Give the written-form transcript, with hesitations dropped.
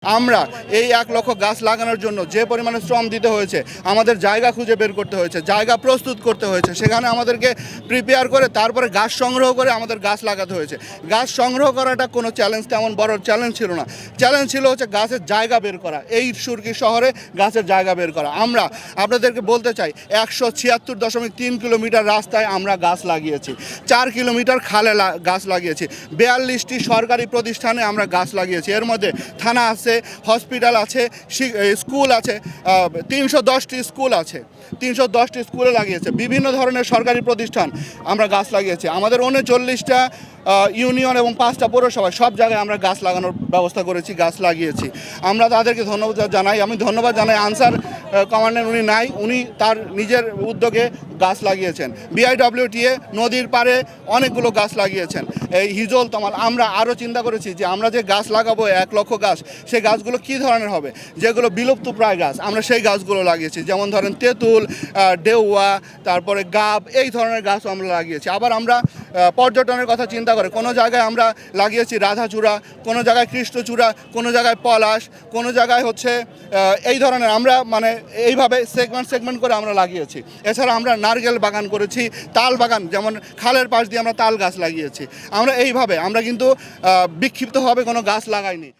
আমরা এই 1 লক্ষ গাছ লাগানোর জন্য যে পরিমাণে শ্রম দিতে হয়েছে, আমাদের জায়গা খুঁজে বের করতে হয়েছে, জায়গা প্রস্তুত করতে হয়েছে, সেখানে আমাদেরকে প্রিপেয়ার করে তারপরে গাছ সংগ্রহ করে আমাদের গাছ লাগাতে হয়েছে। গাছ সংগ্রহ করাটা কোনো চ্যালেঞ্জ, তেমন বড় চ্যালেঞ্জ ছিল না। চ্যালেঞ্জ ছিল হচ্ছে গাছের জায়গা বের করা, এই সুরকি শহরে গাছের জায়গা বের করা। আমরা আপনাদেরকে বলতে চাই 176.3 কিলোমিটার রাস্তায় আমরা গাছ লাগিয়েছি, 4 কিলোমিটার খালে গাছ লাগিয়েছি, 42টি সরকারি প্রতিষ্ঠানে আমরা গাছ লাগিয়েছি। এর মধ্যে থানা আছে, হসপিটাল আছে, স্কুল আছে, 310টি স্কুল আছে, 310টি স্কুলে লাগিয়েছে। বিভিন্ন ধরনের সরকারি প্রতিষ্ঠান আমরা গাছ লাগিয়েছি। আমাদের 39টা ইউনিয়ন এবং 5টা পৌরসভা, সব জায়গায় আমরা গাছ লাগানোর ব্যবস্থা করেছি, গাছ লাগিয়েছি। আমরা তাদেরকে ধন্যবাদ জানাই। আমি ধন্যবাদ জানাই আনসার কমান্ডার, উনি নাই, উনি তার নিজের উদ্যোগে গাছ লাগিয়েছেন। BIWTA নদীর পাড়ে অনেকগুলো গাছ লাগিয়েছেন। এই হিজল তমাল আমরা আরও চিন্তা করেছি যে আমরা যে গাছ লাগাবো 1 লক্ষ গাছ, সেই গাছগুলো কী ধরনের হবে, যেগুলো বিলুপ্তপ্রায় গাছ আমরা সেই গাছগুলো লাগিয়েছি। যেমন ধরেন তেঁতুল, ডেউয়া, তারপরে গাব, এই ধরনের গাছও আমরা লাগিয়েছি। আবার আমরা পর্যটনের কথা চিন্তা করে কোনো জায়গায় আমরা লাগিয়েছি রাধাচূড়া, কোনো জায়গায় কৃষ্ণচূড়া, কোনো জায়গায় পলাশ, কোনো জায়গায় হচ্ছে এই ধরনের আমরা মানে এইভাবে সেগমেন্ট করে আমরা লাগিয়েছি। এছাড়া আমরা নারকেল বাগান করেছি, তাল বাগান, যেমন খালের পাশ দিয়ে আমরা তাল গাছ লাগিয়েছি। আমরা এইভাবে আমরা কিন্তু বিক্ষিপ্তভাবে কোনো গাছ লাগাইনি।